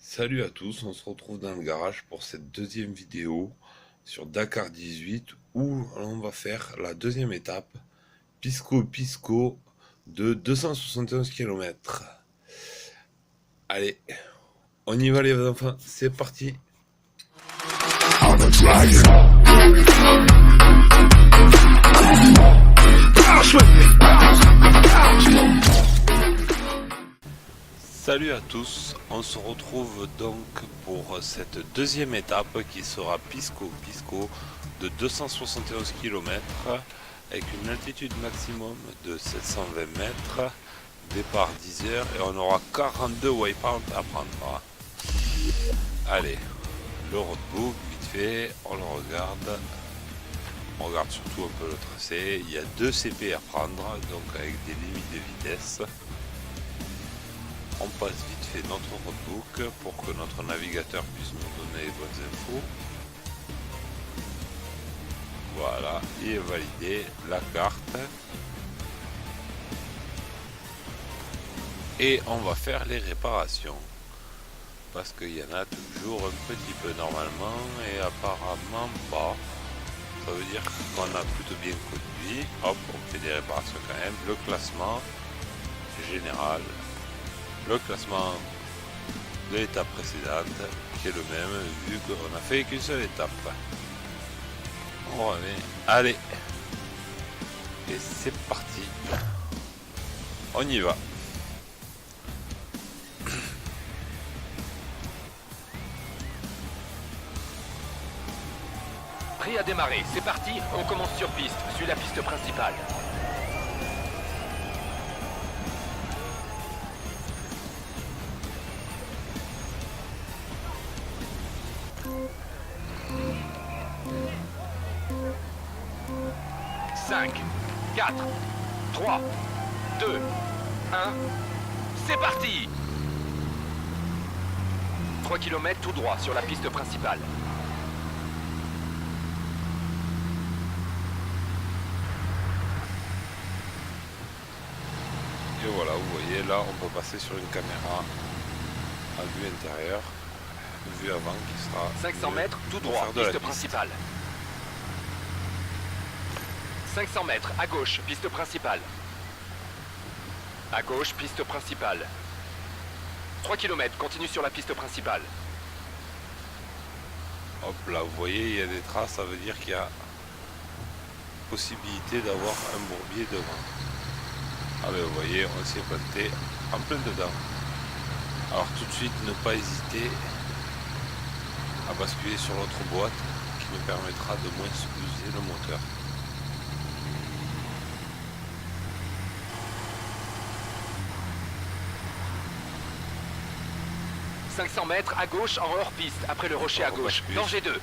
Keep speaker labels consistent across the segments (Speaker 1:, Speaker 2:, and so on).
Speaker 1: Salut à tous, on se retrouve dans le garage pour cette deuxième vidéo sur Dakar 18 où on va faire la deuxième étape Pisco Pisco de 271 km. Allez, on y va les enfants, c'est parti. Salut à tous, on se retrouve donc pour cette deuxième étape qui sera Pisco Pisco de 271 km avec une altitude maximum de 720 mètres, départ 10 heures et on aura 42 waypoints à prendre. Allez, le roadbook vite fait, on le regarde. On regarde surtout un peu le tracé, il y a 2 CP à prendre, donc avec des limites de vitesse. On passe vite fait notre roadbook pour que notre navigateur puisse nous donner les bonnes infos. Voilà, il est validé, la carte. Et on va faire les réparations. Parce qu'il y en a toujours un petit peu normalement et apparemment pas. Ça veut dire qu'on a plutôt bien conduit. Hop, on fait des réparations quand même. Le classement général. Le classement de l'étape précédente qui est le même vu qu'on a fait qu'une seule étape. On remet. Allez. Et c'est parti. On y va.
Speaker 2: Prêt à démarrer, c'est parti, on commence sur piste, suis la piste principale. Cinq, 4, 3, 2, 1, c'est parti. 3 km tout droit sur la piste principale.
Speaker 1: Et voilà, vous voyez, là on peut passer sur une caméra à vue intérieure, vue avant qui sera
Speaker 2: 500 mètres tout droit, piste principale. 500 mètres à gauche, piste principale. À gauche, piste principale. 3 km, continue sur la piste principale.
Speaker 1: Hop là, vous voyez, il y a des traces, ça veut dire qu'il y a possibilité d'avoir un bourbier devant. Ah ben vous voyez, on s'est planté en plein dedans. Alors tout de suite, ne pas hésiter à basculer sur l'autre boîte qui nous permettra de moins user le moteur.
Speaker 2: « 500 mètres à gauche en hors-piste, après le rocher à gauche. Danger 2.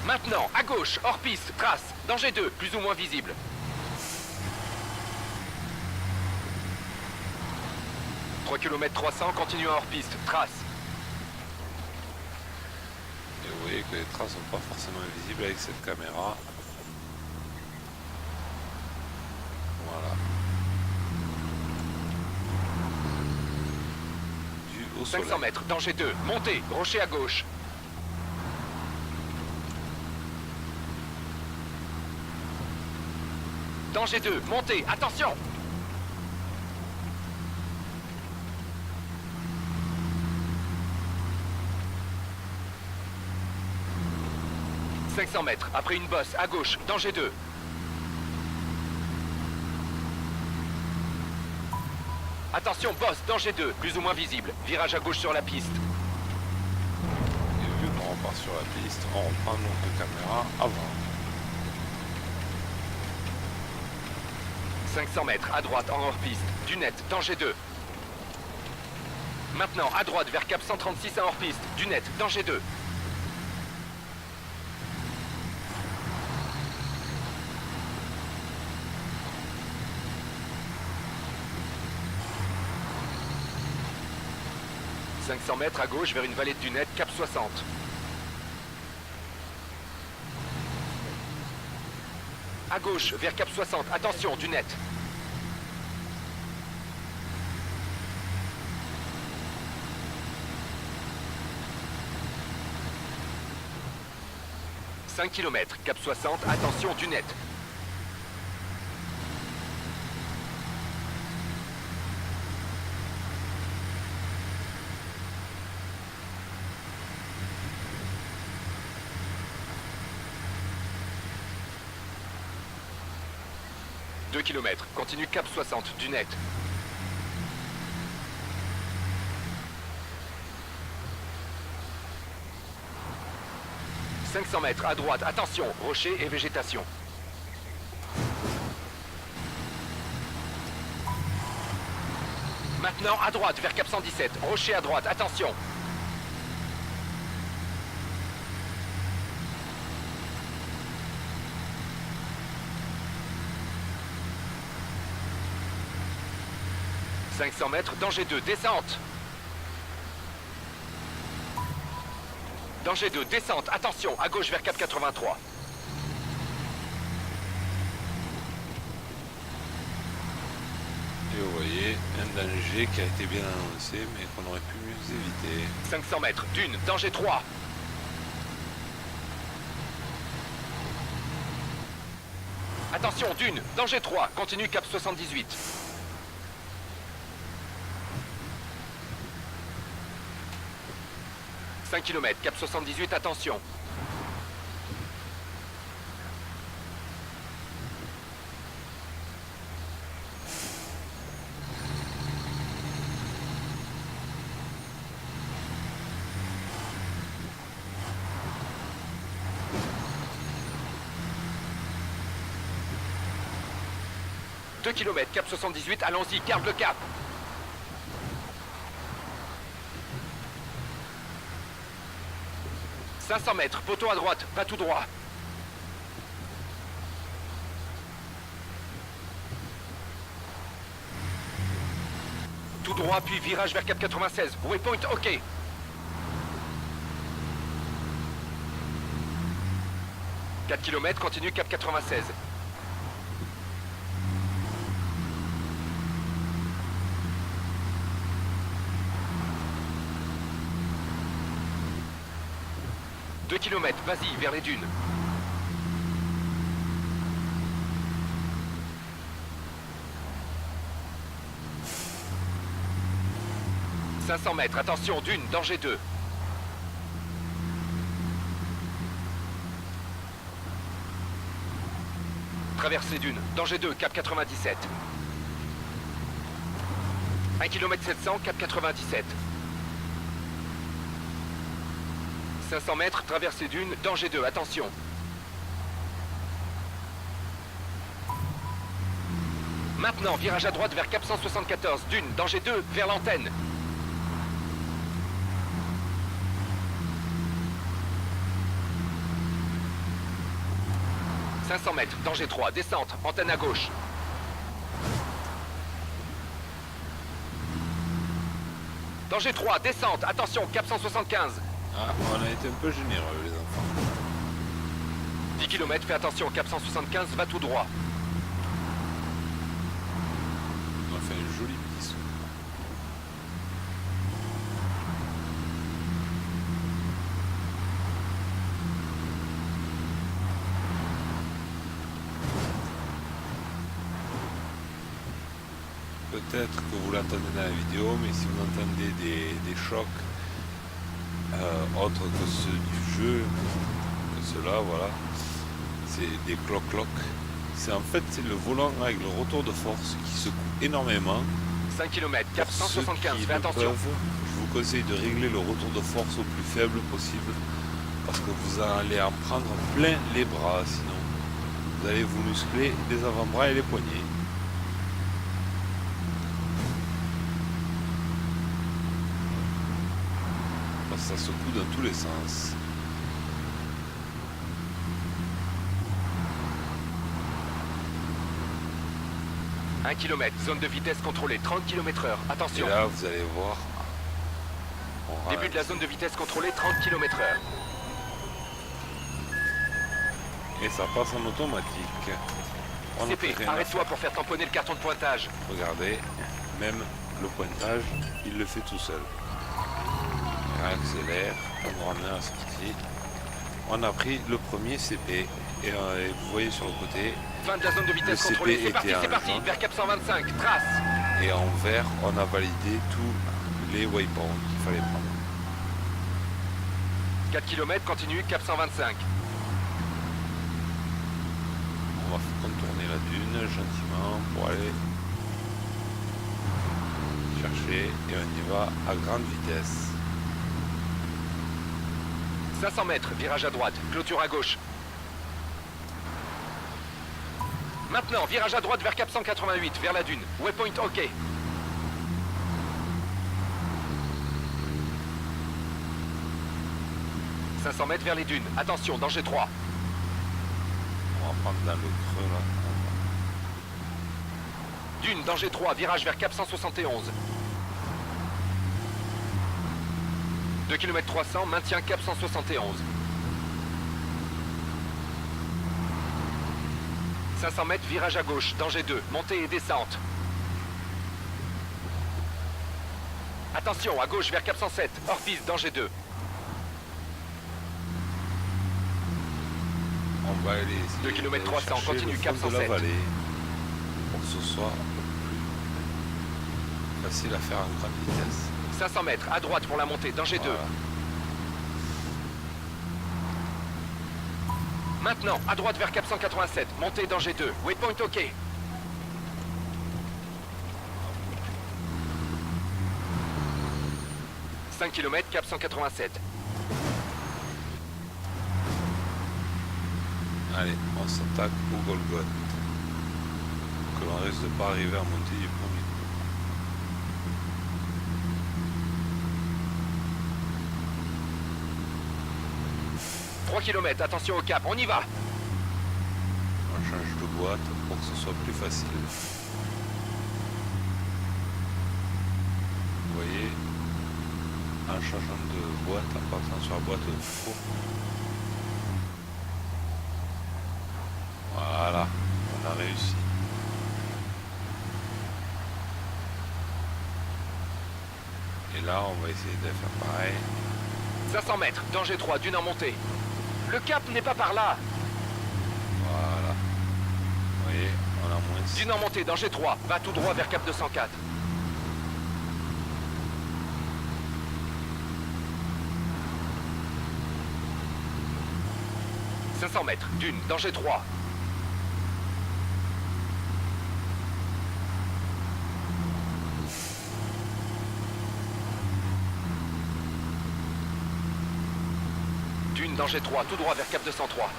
Speaker 2: Maintenant, à gauche, hors-piste, trace. Danger 2, plus ou moins visible. « 3 km 300, continue en hors-piste, trace. »
Speaker 1: Et vous voyez que les traces ne sont pas forcément visibles avec cette caméra. Voilà.
Speaker 2: 500 mètres, danger 2, montez, rocher à gauche. Danger 2, montez, attention. « 500 mètres, après une bosse, à gauche, danger 2. Attention, bosse, danger 2, plus ou moins visible. Virage à gauche sur la piste.
Speaker 1: Et vu qu'on repart sur la piste, on reprend notre caméra avant.
Speaker 2: 500 mètres, à droite, en hors-piste. Du net, danger 2. Maintenant, à droite, vers cap 136 en hors-piste. Du net, danger 2. « 500 mètres à gauche vers une vallée de Dunette, cap 60. À gauche, vers cap 60. Attention, Dunette. 5 km, cap 60, attention, dunette. « 2 km, continue cap 60, dunette. » 500 mètres à droite, attention, rocher et végétation. Maintenant à droite vers cap 117, rocher à droite, attention. « 500 mètres, danger 2, descente. Danger 2, descente, attention, à gauche vers cap 83.
Speaker 1: Et vous voyez, un danger qui a été bien annoncé, mais qu'on aurait pu mieux éviter.
Speaker 2: 500 mètres, dune, danger 3. Attention, dune, danger 3, continue cap 78. « 5 km, cap 78, attention. » 2 km, cap 78, allons-y, garde le cap. « 500 mètres, poteau à droite, va tout droit. » Tout droit, puis virage vers cap 96. Waypoint, ok. « 4 km, continue cap 96. » 2 km, vas-y, vers les dunes. « 500 mètres, attention, dune, danger 2. » 'Traverse les dunes, danger 2, cap 97. 1 km 700, cap 97. 500 mètres, traverse les dunes, danger 2, attention. Maintenant, virage à droite vers cap 174, dune, danger 2, vers l'antenne. « 500 mètres, danger 3, descente, antenne à gauche. » Danger 3, descente, attention, cap 175.
Speaker 1: Ah, on a été un peu généreux, les enfants.
Speaker 2: 10 km, fais attention, cap 175, va tout droit.
Speaker 1: On a fait un joli petit saut. Peut-être que vous l'entendez dans la vidéo, mais si vous entendez des chocs autres que ceux du jeu, que ceux-là, voilà, c'est des cloc-cloc. C'est le volant avec le retour de force qui secoue énormément.
Speaker 2: 5 km, cap
Speaker 1: Pour ceux
Speaker 2: 175,
Speaker 1: qui
Speaker 2: fais
Speaker 1: le
Speaker 2: attention.
Speaker 1: peuvent, je vous conseille de régler le retour de force au plus faible possible, parce que vous allez en prendre plein les bras, sinon vous allez vous muscler les avant-bras et les poignets. Parce que ça secoue dans tous les sens.
Speaker 2: « 1 km, zone de vitesse contrôlée, 30 km/h,
Speaker 1: Et
Speaker 2: attention.
Speaker 1: là, vous allez voir. On
Speaker 2: Début de la
Speaker 1: ralentit.
Speaker 2: zone de vitesse contrôlée, 30 km/h.
Speaker 1: Et ça passe en automatique. On ne fait
Speaker 2: CP,
Speaker 1: rien à
Speaker 2: arrête-toi pour faire tamponner le carton de pointage.
Speaker 1: faire. Regardez, même le pointage, il le fait tout seul. On accélère, on me ramène à la sortie. On a pris le premier CP et vous voyez sur le côté,
Speaker 2: Fin de la zone de vitesse
Speaker 1: Le CP
Speaker 2: contrôlée. C'est
Speaker 1: était
Speaker 2: parti,
Speaker 1: un
Speaker 2: c'est parti.
Speaker 1: jaune.
Speaker 2: Vers Cap 125. Trace.
Speaker 1: et en vert, on a validé tous les waypoints qu'il fallait prendre.
Speaker 2: 4 km, continue, Cap 125.
Speaker 1: On va contourner la dune gentiment pour aller chercher et on y va à grande vitesse.
Speaker 2: 500 mètres, virage à droite, clôture à gauche. Maintenant, virage à droite vers Cap 188, vers la dune. Waypoint OK. « 500 mètres vers les dunes. Attention, danger 3.
Speaker 1: On va prendre dans le creux là.
Speaker 2: Dune, danger 3, virage vers Cap 171. 2 km 300, maintien Cap 171. 500 mètres, virage à gauche, danger 2, montée et descente. Attention, à gauche vers Cap 107, hors piste, danger 2.
Speaker 1: On va aller
Speaker 2: 2
Speaker 1: essayer
Speaker 2: km
Speaker 1: d'aller
Speaker 2: 300,
Speaker 1: chercher
Speaker 2: continue,
Speaker 1: le
Speaker 2: Cap
Speaker 1: fond de la
Speaker 2: 107.
Speaker 1: vallée pour que ce soit plus facile à faire en grande vitesse.
Speaker 2: 500 mètres, à droite pour la montée, danger 2.
Speaker 1: Voilà.
Speaker 2: Maintenant, à droite vers Cap 187, montée, danger 2. Waypoint OK. 5 km, Cap 187.
Speaker 1: Allez, on s'attaque au Golgoth. Que l'on risque de pas arriver à monter du premier coup.
Speaker 2: « 3 km, attention au cap, on y va.
Speaker 1: On change de boîte pour que ce soit plus facile. Vous voyez, en changeant de boîte, en partant sur la boîte de four. Voilà, on a réussi. Et là, on va essayer de faire pareil.
Speaker 2: 500 mètres, danger 3, dune en montée. Le cap n'est pas par là.
Speaker 1: Voilà. Vous voyez, on a moins.
Speaker 2: Dune en montée, danger 3, va tout droit vers Cap 204. « 500 mètres, dune, danger 3. » Dune, danger 3, tout droit vers Cap 203. «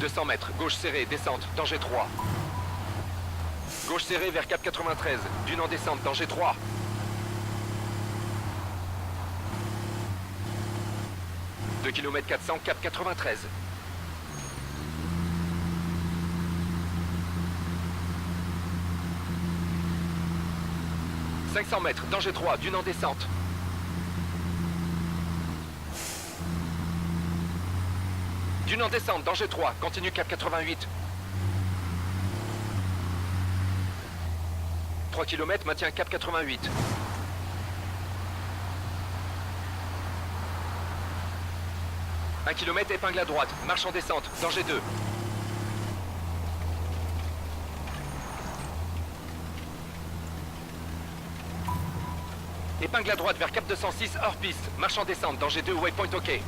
Speaker 2: 200 mètres, gauche serrée, descente, danger 3. » Gauche serrée vers Cap 93, dune en descente, danger 3. « 2 km 400, Cap 93. » 500 mètres, danger 3, dune en descente. Dune en descente, danger 3, continue Cap 88. 3 km, maintient Cap 88. « 1 km, épingle à droite, marche en descente, danger 2. » Épingle à droite vers Cap 206, hors piste, marche en descente, danger 2, waypoint OK.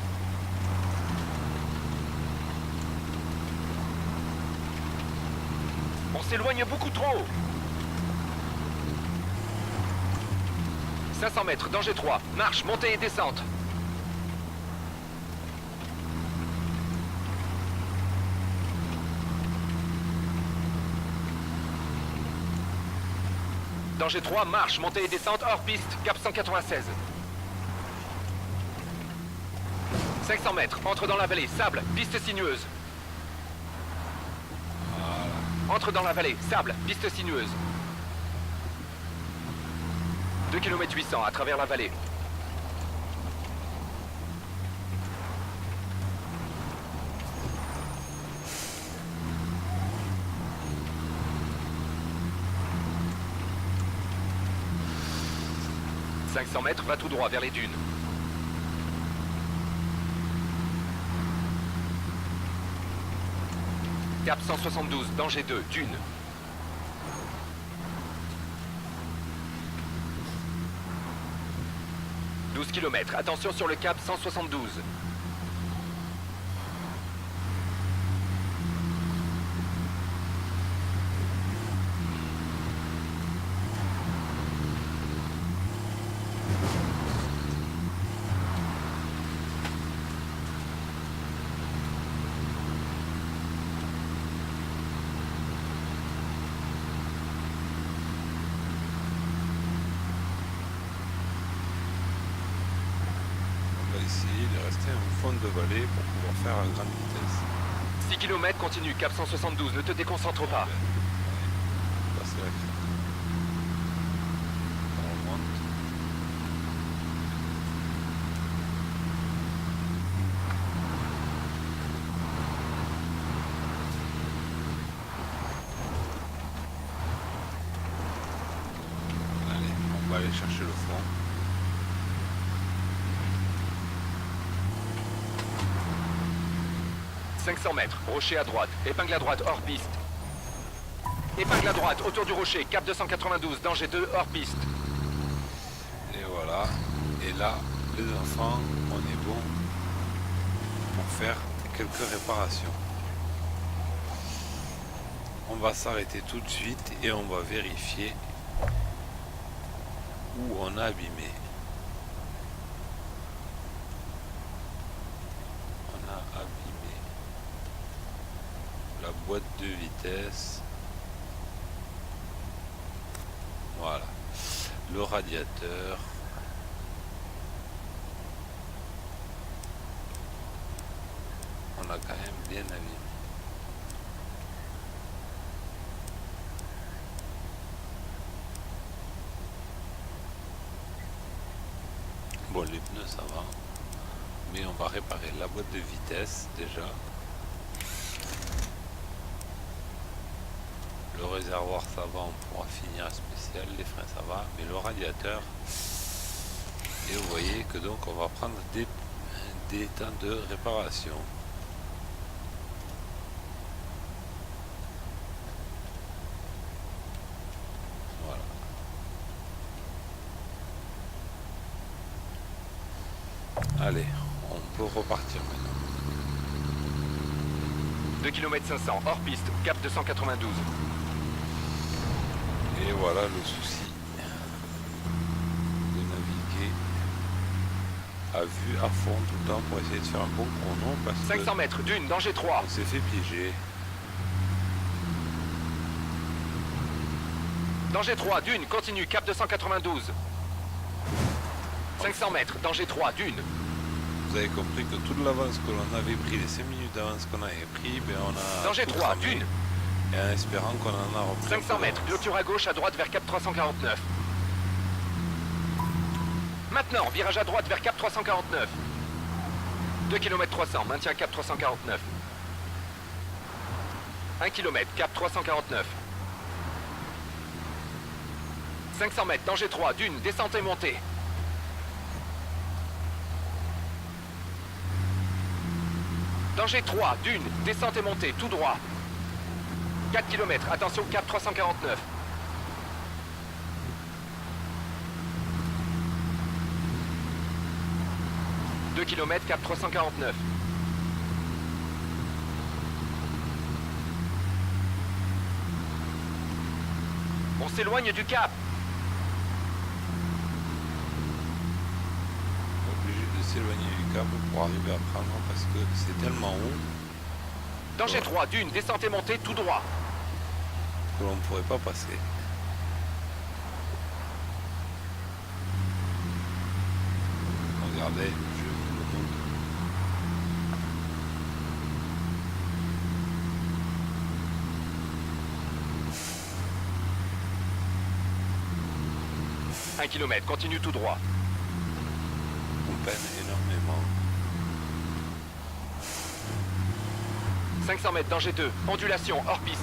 Speaker 2: On s'éloigne beaucoup trop. 500 mètres, danger 3, marche, montée et descente. Danger 3, marche, montée et descente, hors piste, Cap 196. 500 mètres, entre dans la vallée, sable, piste sinueuse. Entre dans la vallée, sable, piste sinueuse. 2 km 800 à travers la vallée. 500 mètres, va tout droit vers les dunes. Cap 172, danger 2, dune. 12 km, attention sur le cap 172.
Speaker 1: Essayer de rester au fond de vallée pour pouvoir faire à grande vitesse.
Speaker 2: 6 km, continue, cap 172, ne te déconcentre pas.
Speaker 1: Passer la crête. On remonte. Allez, on va aller chercher le fond.
Speaker 2: « 500 mètres, rocher à droite, épingle à droite, hors piste. Épingle à droite, autour du rocher, cap 292, danger 2, hors piste. »
Speaker 1: Et voilà. Et là, les enfants, on est bon pour faire quelques réparations. On va s'arrêter tout de suite et on va vérifier où on a abîmé. On a abîmé la boîte de vitesse. Voilà. Le radiateur. On a quand même bien abîmé. Bon, les pneus ça va. Mais on va réparer la boîte de vitesse déjà. Le réservoir ça va, on pourra finir spécial, les freins ça va, mais le radiateur, et vous voyez que donc on va prendre des temps de réparation. Voilà. Allez, on peut repartir maintenant.
Speaker 2: 2 km 500, hors piste, cap 292.
Speaker 1: Et voilà le souci de naviguer à vue à fond tout le temps pour essayer de faire un bon chrono parce
Speaker 2: 500
Speaker 1: que
Speaker 2: mètres, dune, danger 3.
Speaker 1: on s'est fait piéger.
Speaker 2: Danger 3, dune, continue, cap 292. 500 mètres, danger 3, dune.
Speaker 1: Vous avez compris que toute l'avance que l'on avait pris, les 5 minutes d'avance qu'on avait pris, ben on a
Speaker 2: Danger
Speaker 1: tout
Speaker 2: 3,
Speaker 1: cramé.
Speaker 2: dune.
Speaker 1: Et en espérant qu'on en a repris.
Speaker 2: 500 mètres, clôture à gauche, à droite vers cap 349. Maintenant, virage à droite vers cap 349. 2 km 300, maintien cap 349. 1 km, cap 349. 500 mètres, danger 3, dune, descente et montée. Danger 3, dune, descente et montée, tout droit. 4 km, attention, cap 349. « 2 km, cap 349. On s'éloigne du cap.
Speaker 1: Obligé de s'éloigner du cap pour arriver à prendre parce que c'est tellement haut
Speaker 2: Danger 3, dune, descente et montée, tout droit.
Speaker 1: que l'on ne pourrait pas passer. Regardez, je vous le montre.
Speaker 2: « 1 km, continue tout droit.
Speaker 1: On peine énormément.
Speaker 2: 500 mètres, danger 2, ondulation, hors piste.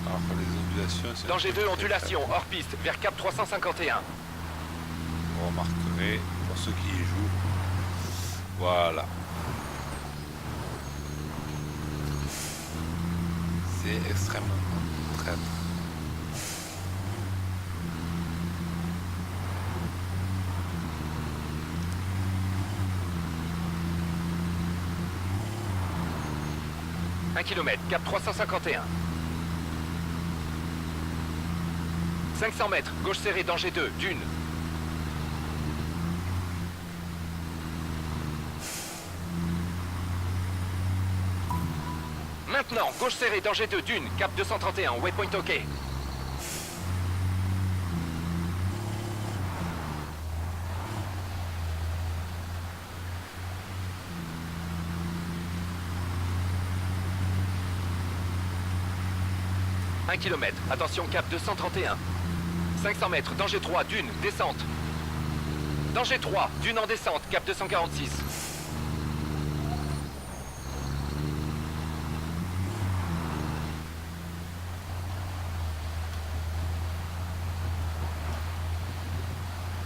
Speaker 1: Ah Alors les ondulations, c'est
Speaker 2: Danger 2,
Speaker 1: très
Speaker 2: ondulation, hors piste, vers cap 351.
Speaker 1: vous remarquerez pour ceux qui y jouent. Voilà. C'est extrêmement traître.
Speaker 2: Un kilomètre, cap 351. 500 mètres, gauche serrée, danger 2, dune. Maintenant, gauche serrée, danger 2, dune, cap 231, waypoint OK. Un kilomètre, attention cap 231. 500 mètres, danger 3, dune, descente. Danger 3, dune en descente, cap 246.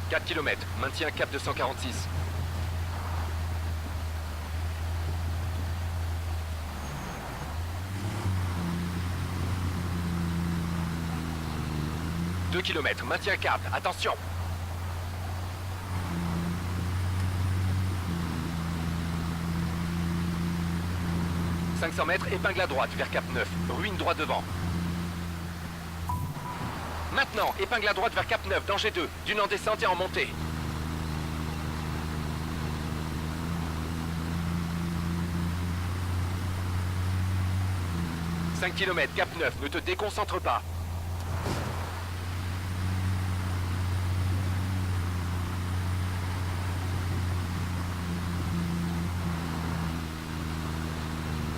Speaker 2: « 4 km, maintien cap 246. « 2 km, maintien cap, attention. « 500 mètres, épingle à droite, vers cap 9, ruine droit devant. Maintenant, épingle à droite vers cap 9, danger 2, dune en descente et en montée. « 5 km, cap 9, ne te déconcentre pas. »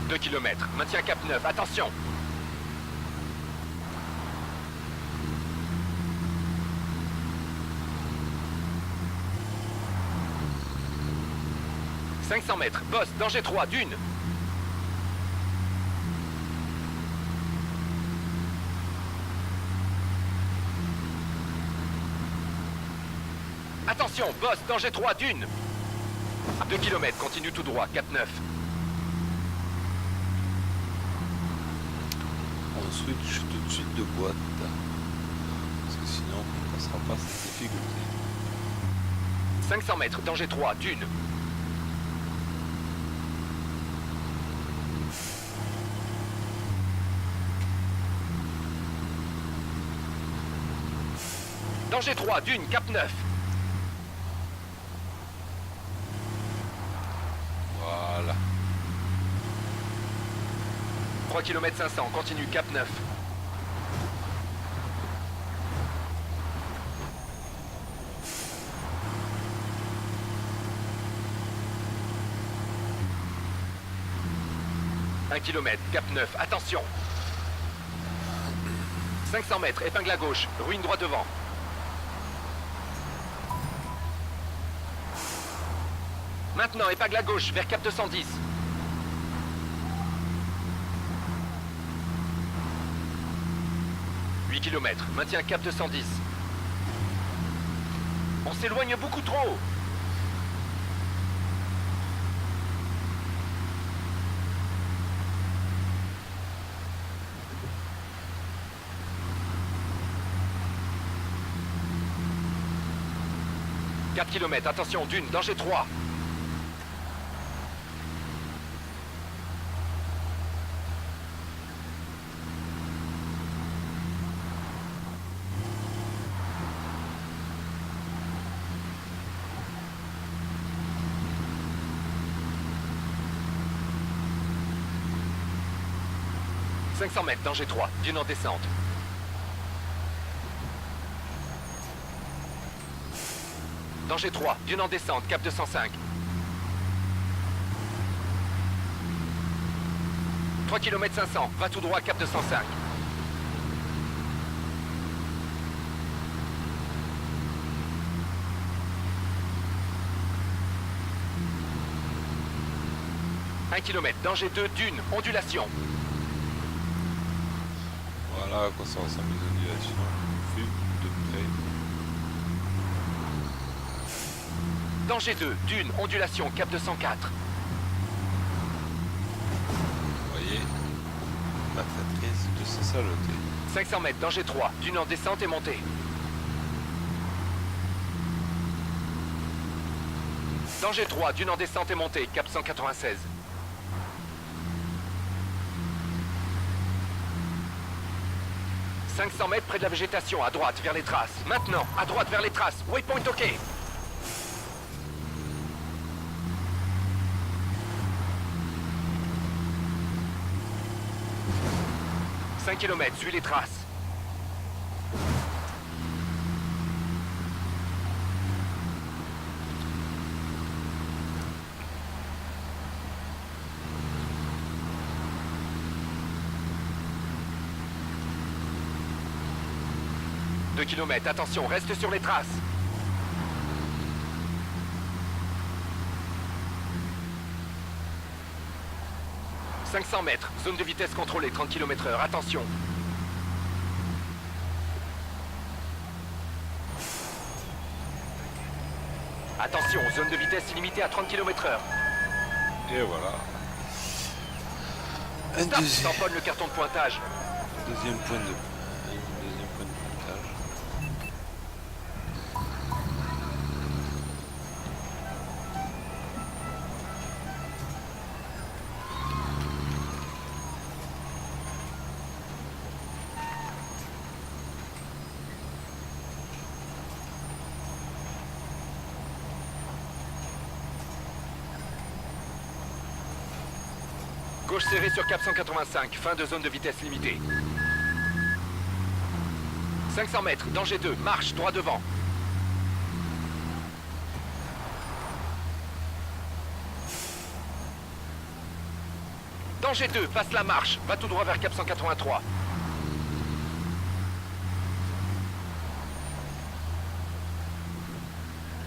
Speaker 2: « 2 km, maintien cap 9, attention. « 500 mètres, bosse, danger 3, dune. » Attention, bosse, danger 3, dune. 2 km, continue tout droit, 4-9.
Speaker 1: On switch tout de suite de boîte. Parce que sinon, on ne passera pas cette difficulté.
Speaker 2: 500 mètres, danger 3, dune. Danger 3, dune, cap 9.
Speaker 1: Voilà.
Speaker 2: 3 km 500, continue, cap 9. Un kilomètre, cap 9, attention. 500 mètres, épingle à gauche, ruine droit devant. Maintenant, épingle à gauche, vers cap 210. « 8 km, maintien cap 210. On s'éloigne beaucoup trop. « 4 km, attention, dune, danger 3. » « 500 mètres, danger 3, dune en descente. » Danger 3, dune en descente, cap 205. 3 km 500, va tout droit, cap 205. « 1 km, danger 2, dune, ondulation. »
Speaker 1: Voilà à quoi ça ressemble les ondulations. Vu de près.
Speaker 2: Danger 2, dune, ondulation, cap 204.
Speaker 1: Vous voyez, ma traîtrise de sa saleté.
Speaker 2: 500 mètres, danger 3, dune en descente et montée. Danger 3, dune en descente et montée, cap 196. « 500 mètres près de la végétation, à droite, vers les traces. Maintenant, à droite, vers les traces. Waypoint OK. 5 km, suis les traces. « 2 km, attention, reste sur les traces. » 500 mètres, zone de vitesse contrôlée, 30 km/h, attention. Attention, zone de vitesse illimitée à 30 km/h.
Speaker 1: Et voilà. Un
Speaker 2: Stop, tamponne le carton de pointage.
Speaker 1: deuxième point de pointage.
Speaker 2: Gauche serrée sur cap 185, fin de zone de vitesse limitée. 500 mètres, danger 2, marche, droit devant. Danger 2, passe la marche, va tout droit vers cap 183.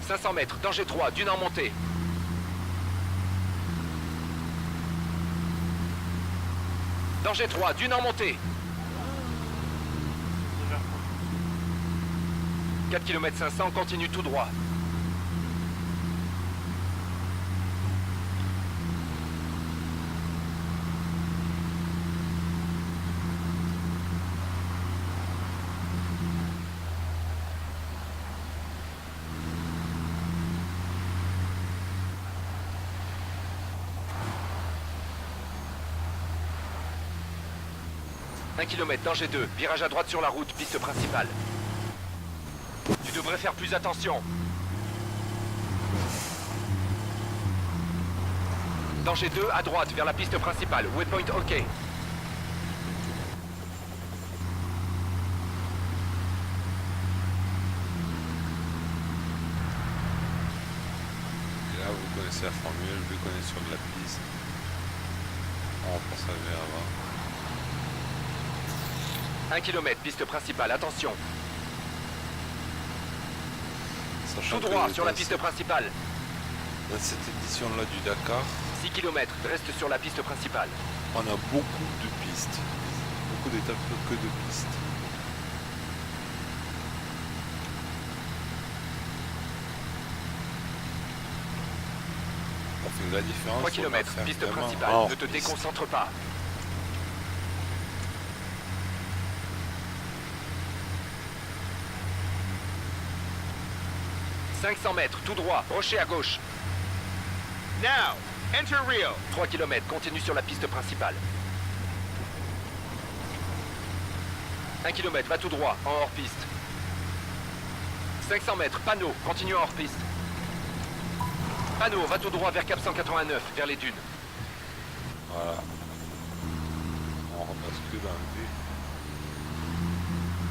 Speaker 2: « 500 mètres, danger 3, dune en montée. » Danger 3, dune en montée. 4 km 500, continue tout droit. Un kilomètre, danger 2, virage à droite sur la route, piste principale. Tu devrais faire plus attention. Danger 2, à droite, vers la piste principale, waypoint OK.
Speaker 1: Et là, vous connaissez la formule, vu qu'on est sur de la piste. On repasse à vers avant.
Speaker 2: 1 km, piste principale, attention.
Speaker 1: Sachant
Speaker 2: Tout droit
Speaker 1: que
Speaker 2: sur la
Speaker 1: dans
Speaker 2: piste principale.
Speaker 1: Dans cette édition-là du Dakar,
Speaker 2: 6 km, reste sur la piste principale.
Speaker 1: on a beaucoup de pistes. Beaucoup d'étapes que de pistes. On fait la différence.
Speaker 2: 3
Speaker 1: on
Speaker 2: km,
Speaker 1: va faire
Speaker 2: piste
Speaker 1: vraiment
Speaker 2: principale,
Speaker 1: hors
Speaker 2: ne te
Speaker 1: piste.
Speaker 2: déconcentre pas. « 500 mètres, tout droit, rocher à gauche. Now, enter Rio. 3 km, continue sur la piste principale. 1 km, va tout droit, en hors-piste. 500 mètres, panneau, continue en hors-piste. Panneau, va tout droit vers cap 189, vers les dunes.
Speaker 1: Voilà. On rebascule en vue.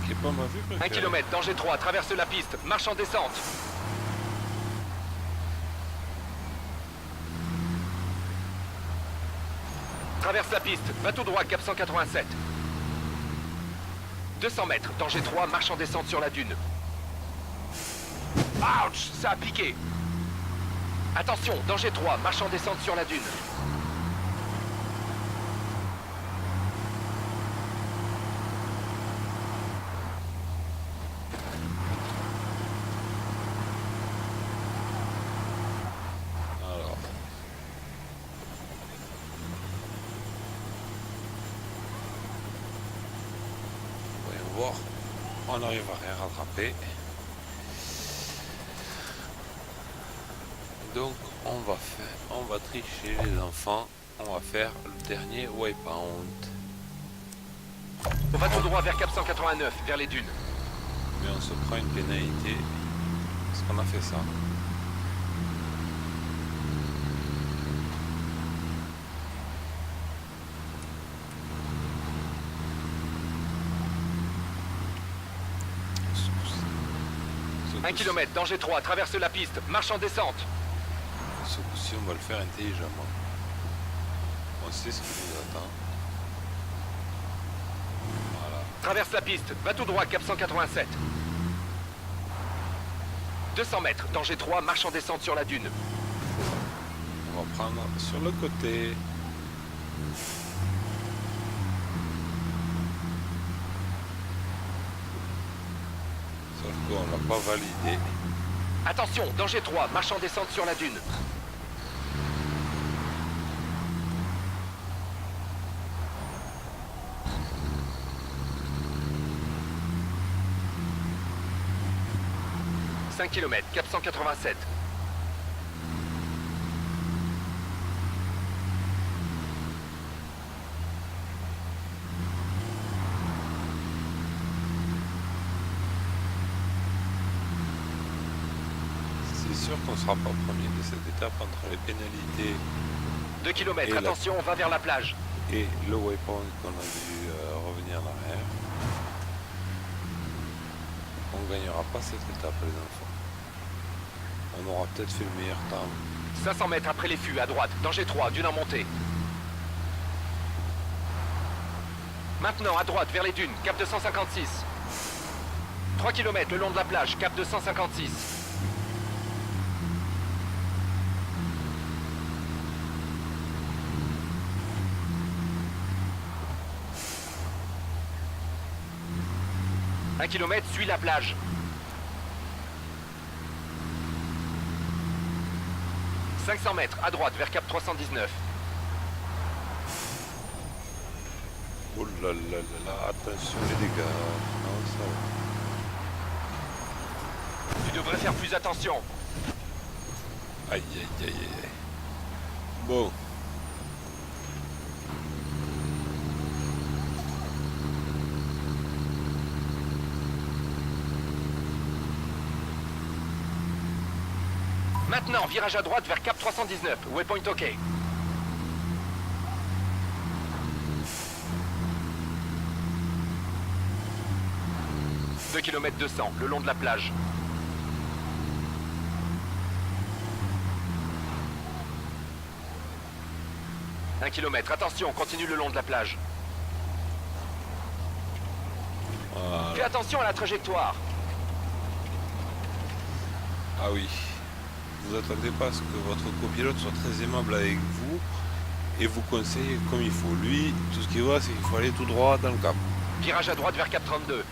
Speaker 1: Qui est pas ma vue
Speaker 2: 1
Speaker 1: préférée.
Speaker 2: km, danger 3, traverse la piste, marche en descente. Traverse la piste, va tout droit, cap 187. 200 mètres, danger 3, marche en descente sur la dune. Ouch, ça a piqué. Attention, danger 3, marche en descente sur la dune.
Speaker 1: voir. On n'arrive à rien rattraper. Donc on va tricher les enfants. On va faire le dernier wipeout.
Speaker 2: On va tout droit vers Cap 189, vers les dunes.
Speaker 1: Mais on se prend une pénalité. Parce qu'on a fait ça. Ce
Speaker 2: 1 km, danger 3, traverse la piste, marche en descente.
Speaker 1: coup-ci, on va le faire intelligemment. On sait ce qui nous attend. Voilà.
Speaker 2: Traverse la piste, va tout droit, Cap 187. 200 mètres, danger 3, marche en descente sur la dune.
Speaker 1: On va prendre sur le côté. Sauf qu'on l'a pas validé.
Speaker 2: Attention, danger 3, marche en descente sur la dune. « 5 km, Cap 187.
Speaker 1: C'est sûr qu'on ne sera pas premier de cette étape entre les pénalités
Speaker 2: 2 km,
Speaker 1: Et
Speaker 2: attention, on va vers la plage.
Speaker 1: et le waypoint qu'on a dû revenir en arrière. On gagnera pas cette étape, les enfants. On aura peut-être fait le meilleur temps.
Speaker 2: 500 mètres après les fûts, à droite, danger 3, dune en montée. Maintenant, à droite, vers les dunes, Cap 256. 3 km le long de la plage, Cap 256. Un kilomètre suit la plage. 500 mètres à droite vers Cap 319.
Speaker 1: Oh là là là là, attention les dégâts. Non, ça va.
Speaker 2: Tu devrais faire plus attention.
Speaker 1: Aïe aïe aïe aïe. Bon.
Speaker 2: Maintenant, virage à droite vers Cap 319. Waypoint OK. « 2 km 200, le long de la plage. « 1 km, attention, continue le long de la plage.
Speaker 1: Voilà.
Speaker 2: Fais attention à la trajectoire.
Speaker 1: Ah oui. Vous attendez pas à ce que votre copilote soit très aimable avec vous et vous conseille comme il faut. Lui, tout ce qu'il voit, c'est qu'il faut aller tout droit dans le cap.
Speaker 2: Virage à droite vers Cap 32.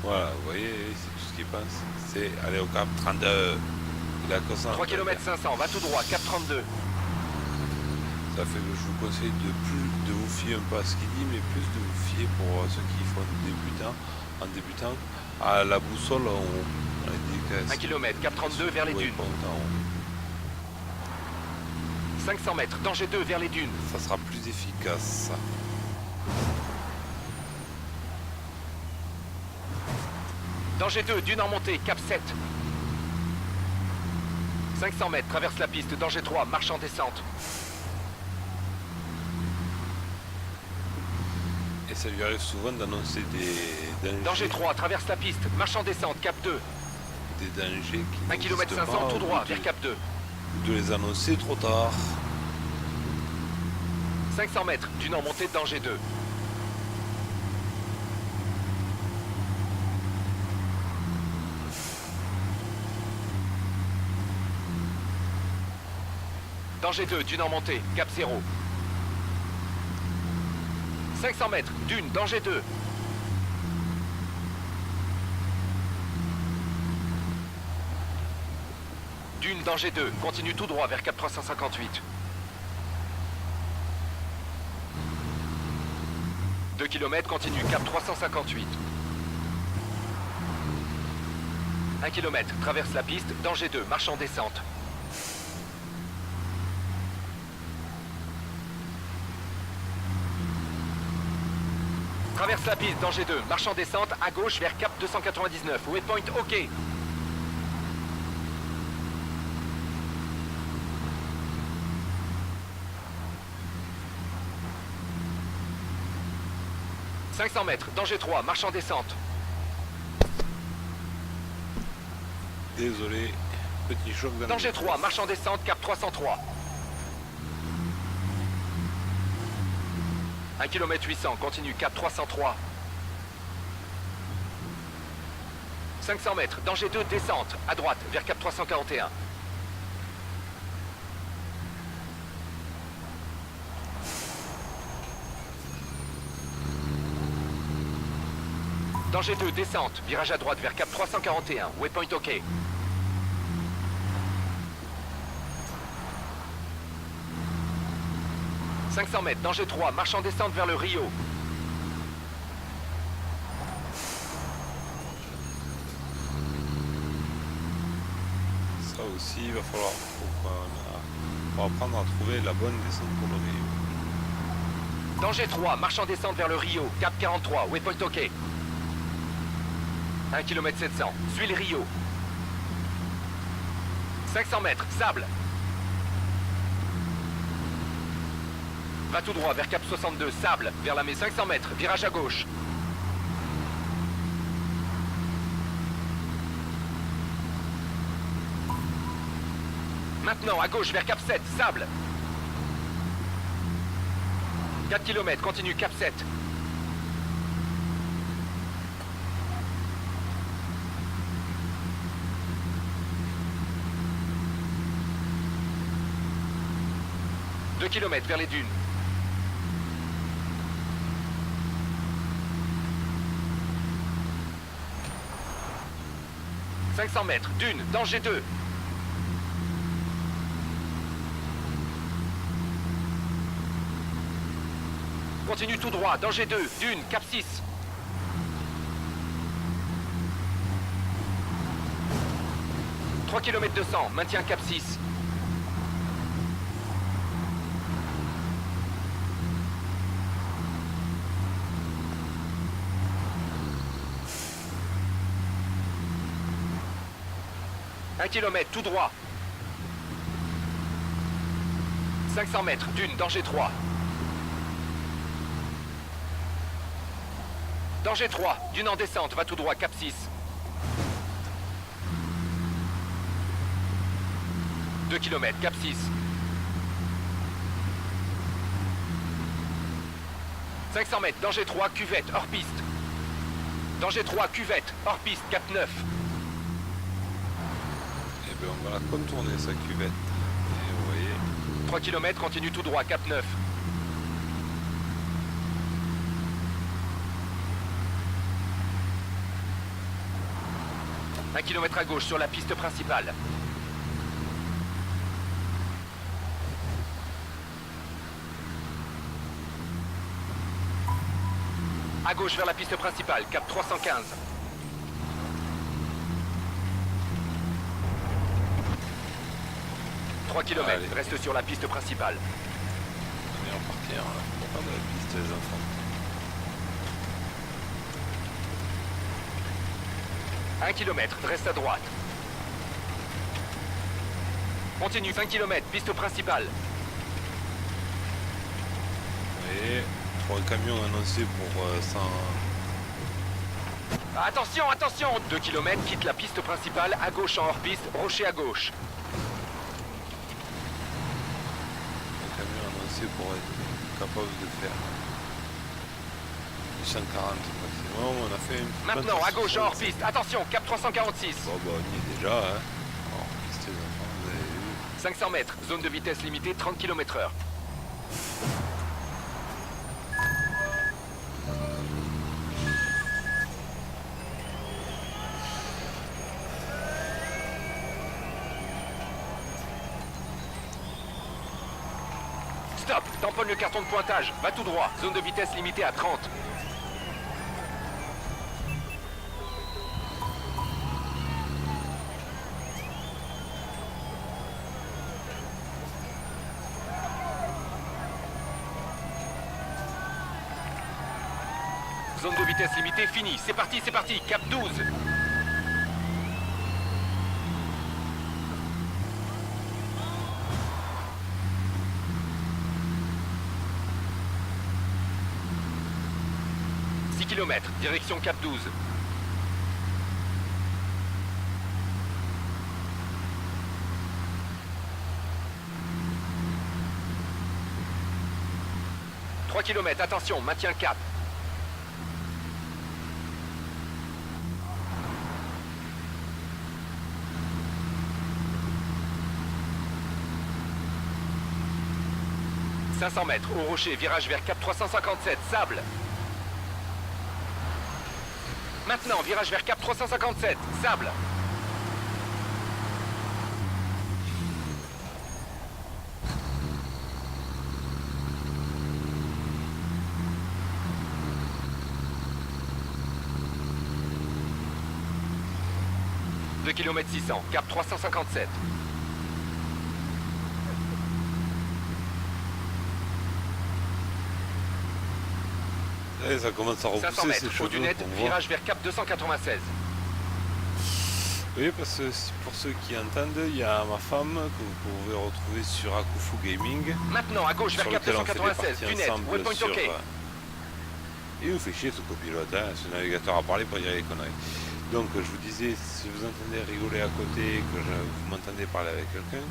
Speaker 1: Voilà, vous voyez, c'est tout ce qu'il pense. C'est aller au cap 32. Il a que ça.
Speaker 2: 3 km 500, va tout droit, Cap 32.
Speaker 1: Ça fait que je vous conseille de plus de vous fier un peu à ce qu'il dit, mais plus de vous fier pour ceux qui font en débutant. À la boussole, on indique
Speaker 2: 1 km, Cap 32 vers les dunes. 500 mètres, danger 2 vers les dunes.
Speaker 1: Ça sera plus efficace.
Speaker 2: Danger 2, dune en montée, Cap 7. 500 mètres, traverse la piste, danger 3, marche en descente.
Speaker 1: Et ça lui arrive souvent d'annoncer des
Speaker 2: Danger 3, traverse la piste, marche en descente, Cap 2.
Speaker 1: des dangers qui
Speaker 2: 1 km 500,
Speaker 1: pas,
Speaker 2: tout droit,
Speaker 1: ou
Speaker 2: vers Cap 2.
Speaker 1: de les annoncer trop tard.
Speaker 2: 500 mètres, dune en montée, danger 2. Danger 2, dune en montée, Cap 0. 500 mètres, dune, danger 2. Dune, danger 2, continue tout droit vers Cap 358. 2 km, continue, Cap 358. 1 km, traverse la piste, danger 2, marche en descente. Traverse la piste, danger 2, marche en descente, à gauche vers cap 299, waypoint OK. « 500 mètres, danger 3, marche en descente. »
Speaker 1: Désolé, petit choc dans
Speaker 2: Danger 3, marche en descente, cap 303. 1 km 800, continue, cap 303. 500 mètres, danger 2, descente, à droite, vers cap 341. Danger 2, descente, virage à droite vers cap 341, waypoint OK. « 500 mètres, danger 3, marche en descente vers le Rio. »
Speaker 1: Ça aussi, il va falloir faut apprendre à trouver la bonne descente pour le Rio.
Speaker 2: Danger 3, marche en descente vers le Rio, cap 43, waypoint OK. 1 km 700, suis le Rio. 500 mètres, sable. Va tout droit vers cap 62, sable, vers la mai 500 mètres, virage à gauche. Maintenant à gauche vers cap 7, sable. 4 km, continue cap 7. « 2 km vers les dunes. » 500 mètres, dune, danger 2. Continue tout droit, danger 2, dune, cap 6. « 3 km 200, maintien cap 6. « 1 km tout droit. 500 mètres, dune, danger 3. Danger 3, dune en descente, va tout droit, cap 6. 2 km, cap 6. 500 mètres, danger 3, cuvette, hors piste. Danger 3, cuvette, hors piste, cap 9.
Speaker 1: Et bien on va la contourner sa cuvette. Et vous voyez.
Speaker 2: 3 km, continue tout droit, cap 9. Un kilomètre à gauche sur la piste principale. À gauche vers la piste principale, cap 315. « 3 km,
Speaker 1: Allez.
Speaker 2: reste sur la piste principale. »
Speaker 1: On est reparti, hein. On va prendre la piste les enfants.
Speaker 2: 1 km, reste à droite. Continue, 5 km, piste principale.
Speaker 1: Et pour un camion annoncé pour 100...
Speaker 2: Attention, attention, 2 km, quitte la piste principale, à gauche en hors-piste, rocher à gauche.
Speaker 1: Un camion annoncé pour être capable de faire 140 maximum. On a fait une...
Speaker 2: Maintenant, à gauche en hors-piste, attention, cap 346.
Speaker 1: Bon bah on y est déjà, hein. Alors, piste les enfants, vous avez vu.
Speaker 2: 500 mètres, zone de vitesse limitée, 30 km/h. Stop, tamponne le carton de pointage, va tout droit, zone de vitesse limitée à 30. Zone de vitesse limitée finie. C'est parti, cap 12. Km, direction Cap 12. « 3 km, attention, maintien le cap. « 500 mètres, au rocher, virage vers Cap 357, sable. » Maintenant, virage vers Cap 357, sable. « 2 km 600, Cap 357. »
Speaker 1: Et ça commence à
Speaker 2: 500
Speaker 1: repousser
Speaker 2: mètres,
Speaker 1: ces
Speaker 2: au
Speaker 1: cheveux.
Speaker 2: du net, virage vers Cap 296.
Speaker 1: Oui, parce que pour ceux qui entendent, il y a ma femme que vous pouvez retrouver sur Akufu Gaming.
Speaker 2: Maintenant, à gauche vers
Speaker 1: sur
Speaker 2: Cap
Speaker 1: lequel on fait des
Speaker 2: 296,
Speaker 1: parties
Speaker 2: du net,
Speaker 1: ensemble
Speaker 2: waypoint
Speaker 1: sur,
Speaker 2: OK.
Speaker 1: Il nous fait chier ce copilote, hein, ce navigateur à parler pour dire les conneries. Donc je vous disais, si vous entendez rigoler à côté, que vous m'entendez parler avec quelqu'un,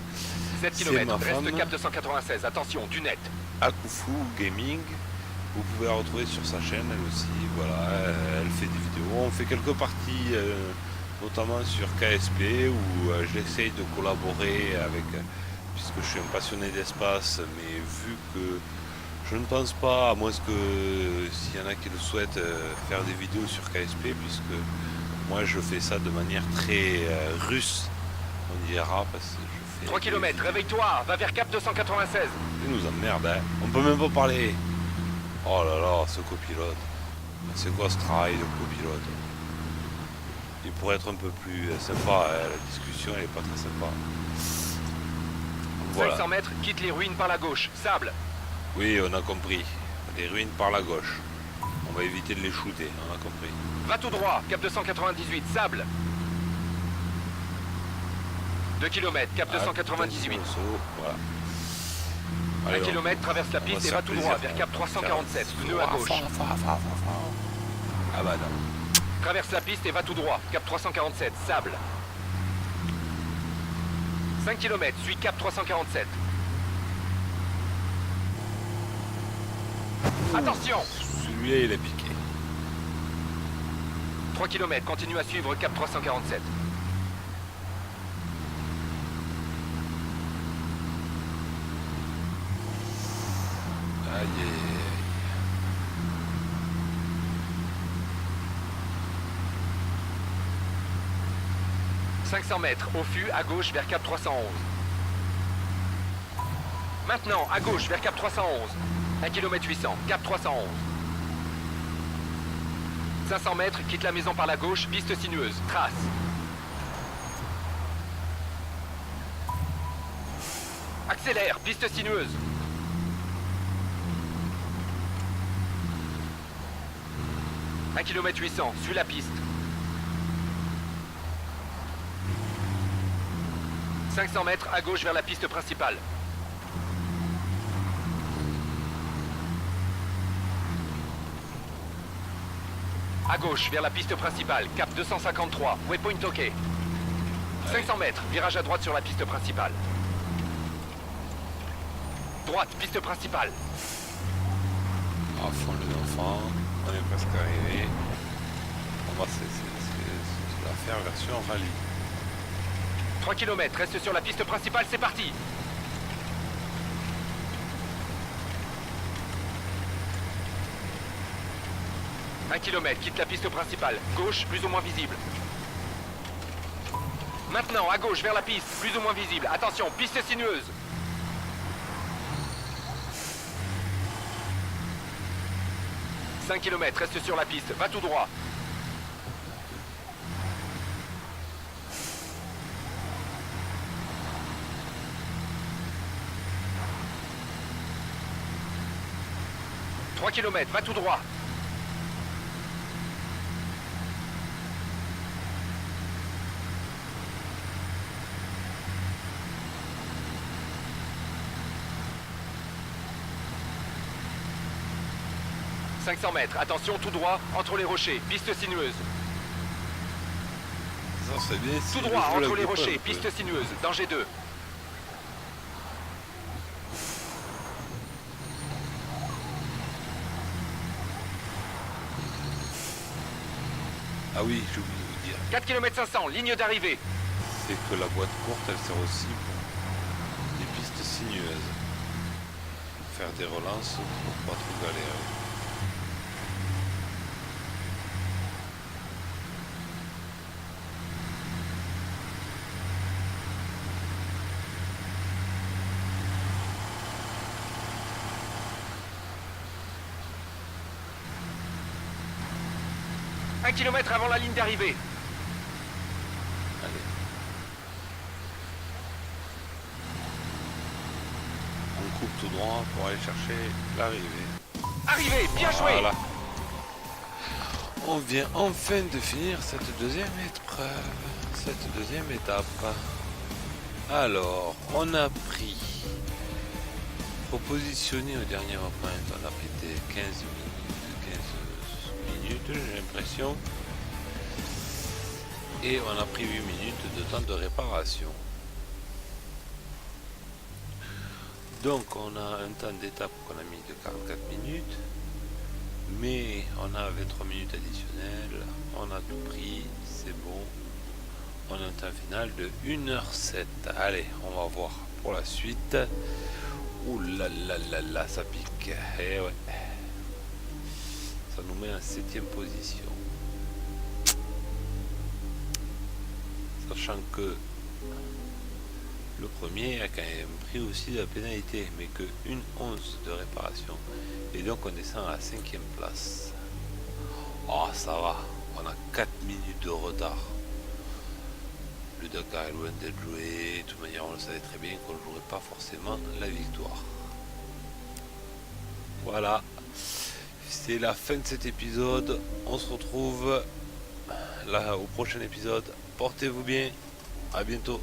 Speaker 2: 7
Speaker 1: c'est
Speaker 2: km,
Speaker 1: ma
Speaker 2: reste
Speaker 1: femme.
Speaker 2: Cap 296, attention, du net.
Speaker 1: Akufu Gaming. Vous pouvez la retrouver sur sa chaîne, elle aussi, voilà, elle fait des vidéos. On fait quelques parties, notamment sur KSP, où j'essaye de collaborer avec, puisque je suis un passionné d'espace, mais vu que je ne pense pas, à moins que s'il y en a qui le souhaitent, faire des vidéos sur KSP, puisque moi je fais ça de manière très russe, on dira, parce que je fais...
Speaker 2: 3 km, réveille-toi, va vers Cap 296.
Speaker 1: Il nous emmerde, hein. On peut même pas parler. Oh là là, ce copilote. C'est quoi ce travail de copilote? Il pourrait être un peu plus sympa, hein. La discussion elle est pas très sympa. Voilà.
Speaker 2: 500 mètres, quitte les ruines par la gauche, sable.
Speaker 1: Oui, on a compris. Les ruines par la gauche. On va éviter de les shooter, on a compris.
Speaker 2: Va tout droit, Cap 298, sable. 2 km, Cap 298.
Speaker 1: Voilà.
Speaker 2: 1
Speaker 1: Allez,
Speaker 2: km, traverse la piste et va tout droit vers Cap 347, nœud à gauche.
Speaker 1: Ah bah non.
Speaker 2: Traverse la piste et va tout droit, Cap 347, sable. 5 km, suis Cap 347. Attention!
Speaker 1: Celui-là il est piqué.
Speaker 2: 3 km, continue à suivre Cap 347.
Speaker 1: Aïe, aïe, aïe.
Speaker 2: 500 mètres, au fût, à gauche vers Cap 311. Maintenant, à gauche vers Cap 311. 1 km 800, Cap 311. 500 mètres, quitte la maison par la gauche, piste sinueuse, trace. Accélère, piste sinueuse. Un km 800, suis la piste. 500 mètres à gauche vers la piste principale. À gauche vers la piste principale, cap 253, waypoint OK. 500 mètres, virage à droite sur la piste principale. Droite, piste principale.
Speaker 1: À fond les enfants, on est presque arrivé. On va c'est la faire version rallye.
Speaker 2: 3 km, reste sur la piste principale, c'est parti. Un kilomètre, quitte la piste principale, gauche, plus ou moins visible. Maintenant, à gauche, vers la piste, plus ou moins visible. Attention, piste sinueuse. « 5 km, reste sur la piste, va tout droit. » « 3 km, va tout droit. » 500 mètres, attention tout droit, entre les rochers, piste sinueuse.
Speaker 1: Ça serait bien si
Speaker 2: Tout
Speaker 1: le
Speaker 2: droit,
Speaker 1: jeu
Speaker 2: entre
Speaker 1: la
Speaker 2: les
Speaker 1: coupe un
Speaker 2: rochers,
Speaker 1: peu.
Speaker 2: piste sinueuse, danger 2.
Speaker 1: Ah oui, j'ai oublié de vous dire.
Speaker 2: 4 km 500, ligne d'arrivée.
Speaker 1: C'est que la boîte courte, elle sert aussi pour des pistes sinueuses. Faire des relances pour pas trop galérer.
Speaker 2: Un kilomètre avant la ligne d'arrivée.
Speaker 1: Allez. On coupe tout droit pour aller chercher l'arrivée.
Speaker 2: Arrivée, bien joué.
Speaker 1: Voilà. On vient enfin de finir cette deuxième épreuve, cette deuxième étape. Alors, on a pris, pour positionner au dernier point, on a pris des 15 minutes, j'ai l'impression. Et on a pris 8 minutes de temps de réparation. Donc on a un temps d'étape qu'on a mis de 44 minutes. Mais on a 23 minutes additionnelles. On a tout pris, c'est bon. On a un temps final de 1h07. Allez, on va voir pour la suite. Ouh là là là là, ça pique. Eh ouais. Ça nous met en 7ème position. Sachant que le premier a quand même pris aussi de la pénalité, mais que une once de réparation. Et donc on descend à la 5ème place. Oh, ça va. On a 4 minutes de retard. Le Dakar est loin d'être joué. De toute manière, on le savait très bien qu'on ne jouerait pas forcément la victoire. Voilà. C'est la fin de cet épisode. On se retrouve là au prochain épisode. Portez-vous bien. À bientôt.